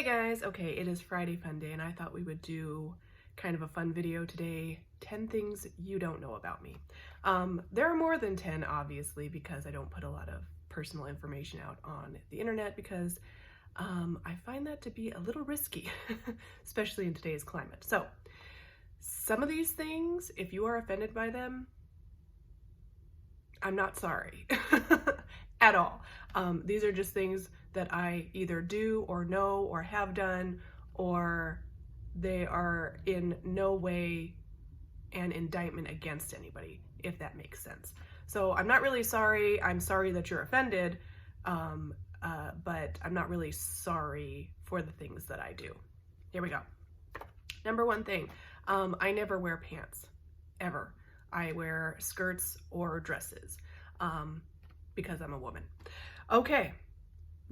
Hey guys, okay, it is Friday Funday and I thought we would do kind of a fun video today, 10 things you don't know about me. There are more than 10 obviously because I don't put a lot of personal information out on the internet because I find that to be a little risky, especially in today's climate. So some of these things, if you are offended by them, I'm not sorry at all. These are just things that I either do or know or have done, or they are in no way an indictment against anybody, if that makes sense. So I'm not really sorry. I'm sorry that you're offended, but I'm not really sorry for the things that I do. Here we go. Number one thing, I never wear pants, ever. I wear skirts or dresses because I'm a woman. Okay,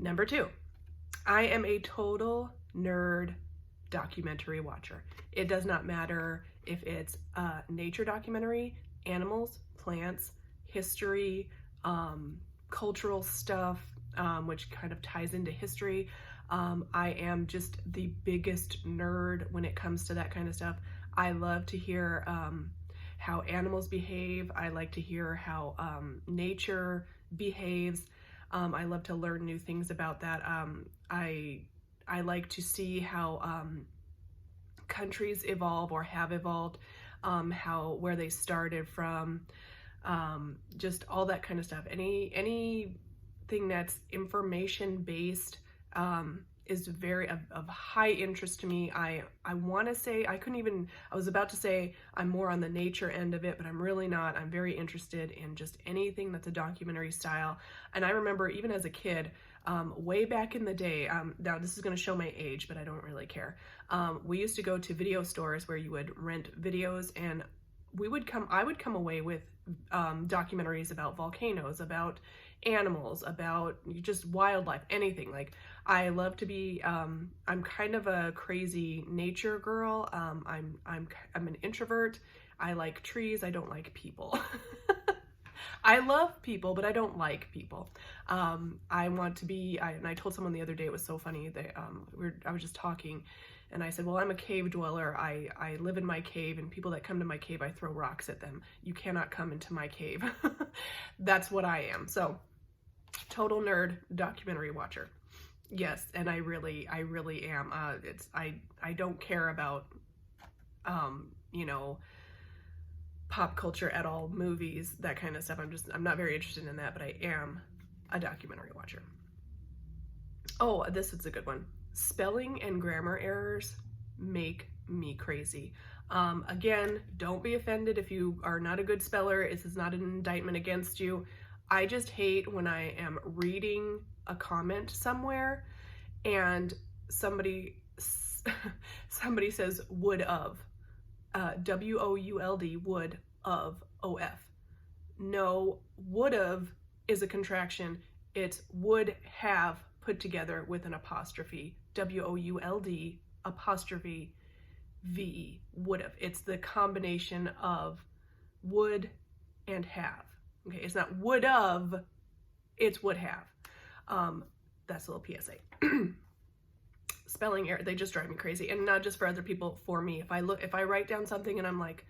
number two, I am a total nerd documentary watcher. It does not matter if it's a nature documentary, animals, plants, history, cultural stuff, which kind of ties into history. I am just the biggest nerd when it comes to that kind of stuff. I love to hear how animals behave. I like to hear how nature behaves. I love to learn new things about that. I like to see how countries evolve or have evolved, where they started from, just all that kind of stuff. Anything that's information based is very of high interest to me. I want to say, I was about to say I'm more on the nature end of it, but I'm really not. I'm very interested in just anything that's a documentary style. And I remember even as a kid, way back in the day, now this is going to show my age, but I don't really care. We used to go to video stores where you would rent videos, and I would come away with documentaries about volcanoes, about animals, about just wildlife, anything. Like, I love to be, I'm kind of a crazy nature girl. I'm an introvert. I like trees. I don't like people. I love people, but I don't like people. I want to be, and I told someone the other day, it was so funny, I was just talking, and I said, well, I'm a cave dweller. I live in my cave, and people that come to my cave, I throw rocks at them. You cannot come into my cave. That's what I am. So, total nerd documentary watcher. Yes, and I really am. I don't care about, pop culture at all, movies, that kind of stuff. I'm not very interested in that, but I am a documentary watcher. Oh, this is a good one. Spelling and grammar errors make me crazy. Again, don't be offended if you are not a good speller. This is not an indictment against you. I just hate when I am reading a comment somewhere and somebody says would of, W-O-U-L-D, would of, O-F. No, would of is a contraction. It's would have put together with an apostrophe, W-O-U-L-D, apostrophe, V-E, would have. It's the combination of would and have. Okay, it's not would of, it's would have. That's a little PSA. Spelling error, they just drive me crazy, and not just for other people, for me. If I write down something and I'm like,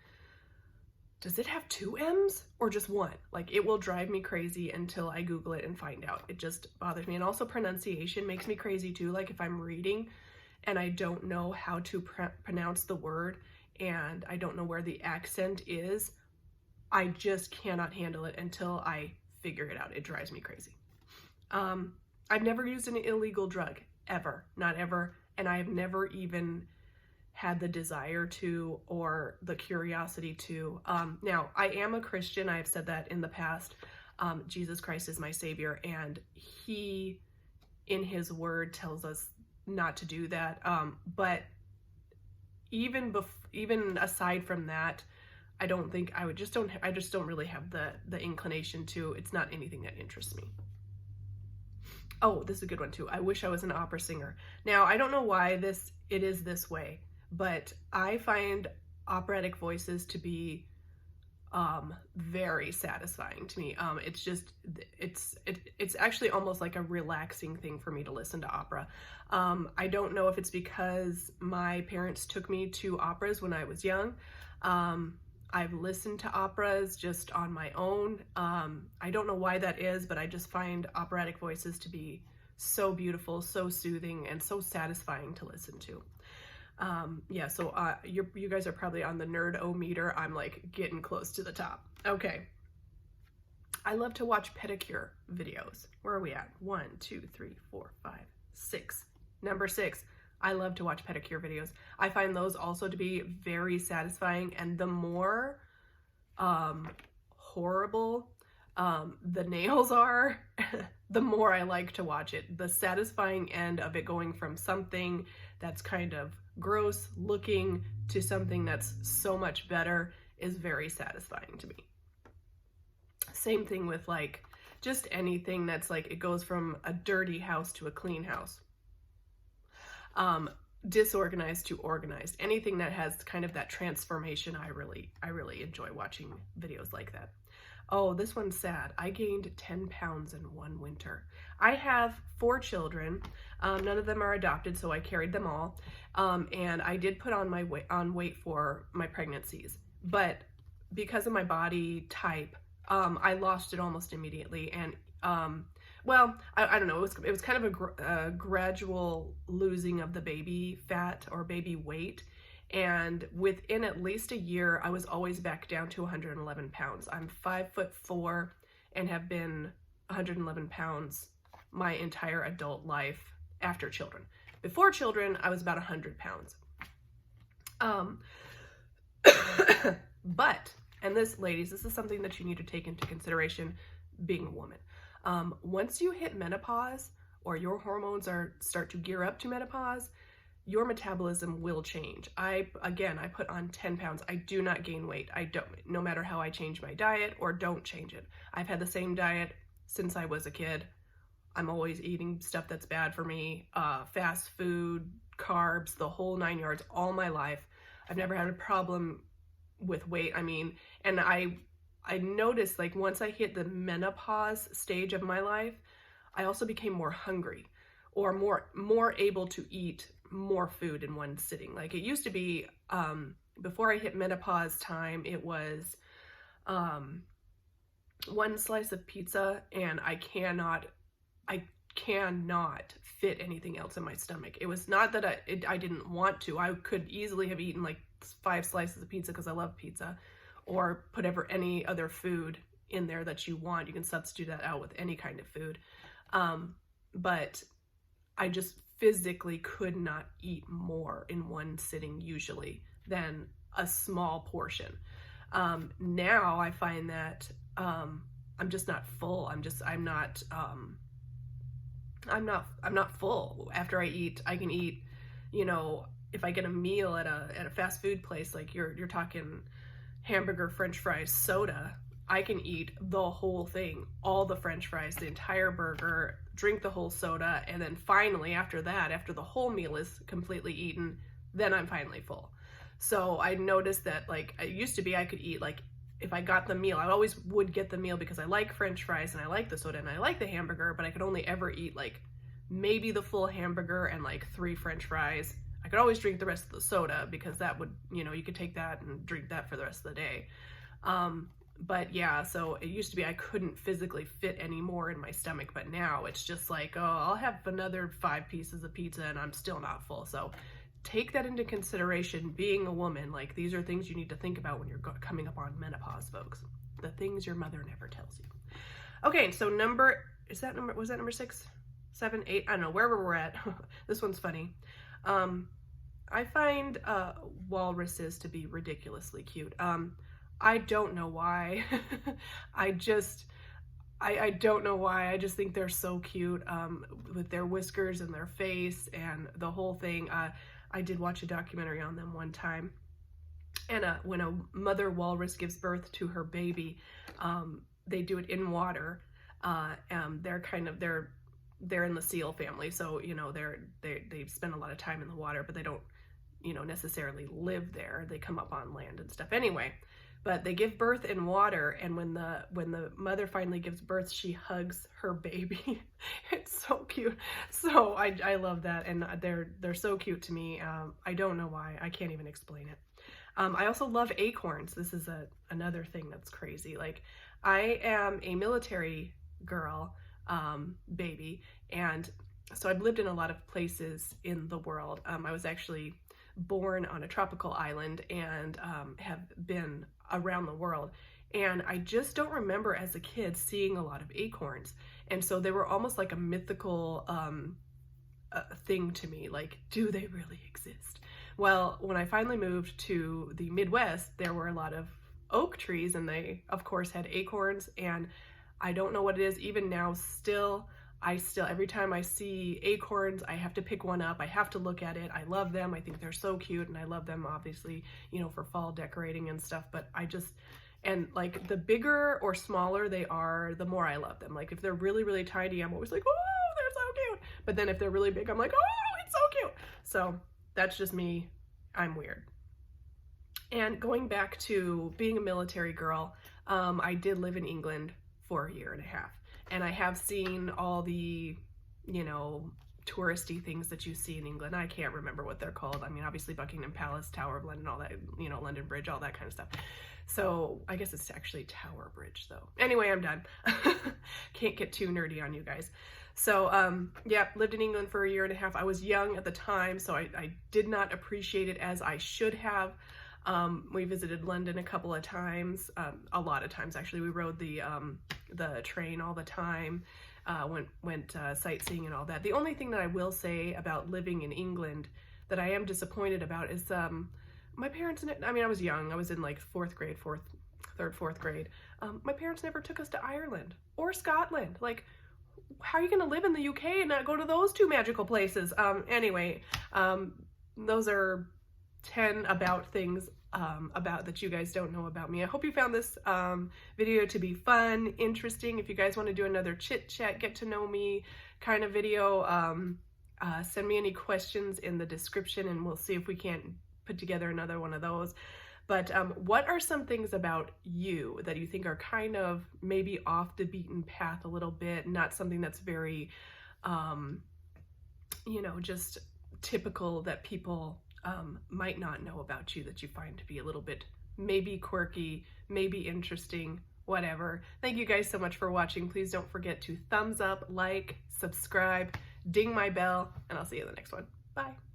does it have 2 M's or just 1? Like, it will drive me crazy until I Google it and find out. It just bothers me. And also pronunciation makes me crazy too. Like, if I'm reading and I don't know how to pronounce the word and I don't know where the accent is, I just cannot handle it until I figure it out. It drives me crazy. I've never used an illegal drug, ever, not ever, and I have never even had the desire to or the curiosity to. Now, I am a Christian. I have said that in the past. Jesus Christ is my Savior, and He, in His Word, tells us not to do that. But even aside from that, I don't think I just don't really have the inclination to. It's not anything that interests me. Oh, this is a good one too. I wish I was an opera singer. Now, I don't know why it is this way, but I find operatic voices to be very satisfying to me. It's just, it's actually almost like a relaxing thing for me to listen to opera. I don't know if it's because my parents took me to operas when I was young. I've listened to operas just on my own. I don't know why that is, but I just find operatic voices to be so beautiful, so soothing, and so satisfying to listen to. Yeah, so you guys are probably on the nerd-o-meter. I'm like getting close to the top. Okay. I love to watch pedicure videos. Where are we at? 1, 2, 3, 4, 5, 6. Number 6. I love to watch pedicure videos. I find those also to be very satisfying, and the more horrible the nails are, the more I like to watch it. The satisfying end of it going from something that's kind of gross looking to something that's so much better is very satisfying to me. Same thing with like just anything that's like it goes from a dirty house to a clean house. Disorganized to organized. Anything that has kind of that transformation, I really enjoy watching videos like that. Oh, this one's sad. I gained 10 pounds in one winter. I have 4 children. None of them are adopted, so I carried them all. And I did put on weight for my pregnancies, but because of my body type, I lost it almost immediately. And well, I don't know. It was kind of a gradual losing of the baby fat or baby weight. And within at least a year, I was always back down to 111 pounds. I'm 5'4" and have been 111 pounds my entire adult life after children. Before children, I was about 100 pounds. But, and this, ladies, this is something that you need to take into consideration being a woman. Once you hit menopause or your hormones start to gear up to menopause, your metabolism will change. I put on 10 pounds. I do not gain weight. I don't, no matter how I change my diet or don't change it. I've had the same diet since I was a kid. I'm always eating stuff that's bad for me, fast food, carbs, the whole 9 yards all my life. I've never had a problem with weight. I mean, and I noticed like once I hit the menopause stage of my life, I also became more hungry or more able to eat more food in one sitting. Like it used to be, before I hit menopause time, it was one slice of pizza, and I cannot fit anything else in my stomach. It was not that I didn't want to. I could easily have eaten like 5 slices of pizza because I love pizza, or put any other food in there that you want. You can substitute that out with any kind of food. But I just physically could not eat more in one sitting usually than a small portion. Now I find that I'm just not full. I'm not full. After I eat, I can eat, you know, if I get a meal at a fast food place, like you're talking hamburger, french fries, soda, I can eat the whole thing, all the french fries, the entire burger, drink the whole soda, and then finally after that, after the whole meal is completely eaten, then I'm finally full. So I noticed that like it used to be I could eat like, if I got the meal, I always would get the meal because I like french fries and I like the soda and I like the hamburger, but I could only ever eat like maybe the full hamburger and like 3 french fries. I could always drink the rest of the soda because that would, you know, you could take that and drink that for the rest of the day. But yeah, so it used to be I couldn't physically fit any more in my stomach, but now it's just like, oh, I'll have another 5 pieces of pizza and I'm still not full. So take that into consideration being a woman. Like these are things you need to think about when you're coming up on menopause, folks. The things your mother never tells you. Okay, so was that number 6, 7, 8? I don't know, wherever we're at. This one's funny. I find walruses to be ridiculously cute. I don't know why. I don't know why. I just think they're so cute with their whiskers and their face and the whole thing. I did watch a documentary on them one time. And when a mother walrus gives birth to her baby, they do it in water. They're in the seal family, so you know they spend a lot of time in the water, but they don't, you know, necessarily live there. They come up on land and stuff. Anyway, but they give birth in water, and when the mother finally gives birth, she hugs her baby. It's so cute. So I love that, and they're so cute to me. I don't know why. I can't even explain it. I also love acorns. This is another thing that's crazy. Like, I am a military girl, baby, and so I've lived in a lot of places in the world. I was actually born on a tropical island and have been around the world. And I just don't remember as a kid seeing a lot of acorns. And so they were almost like a mythical thing to me. Like, do they really exist? Well, when I finally moved to the Midwest, there were a lot of oak trees, and they, of course, had acorns. And I don't know what it is, even now, every time I see acorns, I have to pick one up. I have to look at it. I love them. I think they're so cute, and I love them, obviously, for fall decorating and stuff. But and like, the bigger or smaller they are, the more I love them. Like, if they're really, really tiny, I'm always like, oh, they're so cute. But then if they're really big, I'm like, oh, it's so cute. So that's just me. I'm weird. And going back to being a military girl, I did live in England for a year and a half. And I have seen all the, touristy things that you see in England. I can't remember what they're called. I mean, obviously Buckingham Palace, Tower of London, all that, London Bridge, all that kind of stuff. So I guess it's actually Tower Bridge though. Anyway, I'm done. Can't get too nerdy on you guys. So yeah, lived in England for a year and a half. I was young at the time, so I did not appreciate it as I should have. We visited London a couple of times, a lot of times actually. We rode the train all the time, went sightseeing and all that. The only thing that I will say about living in England that I am disappointed about is my parents, I mean, I was young. I was in like fourth grade. My parents never took us to Ireland or Scotland. Like, how are you going to live in the UK and not go to those two magical places? Anyway, those are 10 about things about that you guys don't know about me. I hope you found this video to be fun, interesting. If you guys want to do another chit chat, get to know me kind of video, send me any questions in the description, and we'll see if we can't put together another one of those. But what are some things about you that you think are kind of maybe off the beaten path a little bit, not something that's very, just typical, that people might not know about you, that you find to be a little bit maybe quirky, maybe interesting, whatever. Thank you guys so much for watching. Please don't forget to thumbs up, like, subscribe, ding my bell, and I'll see you in the next one. Bye.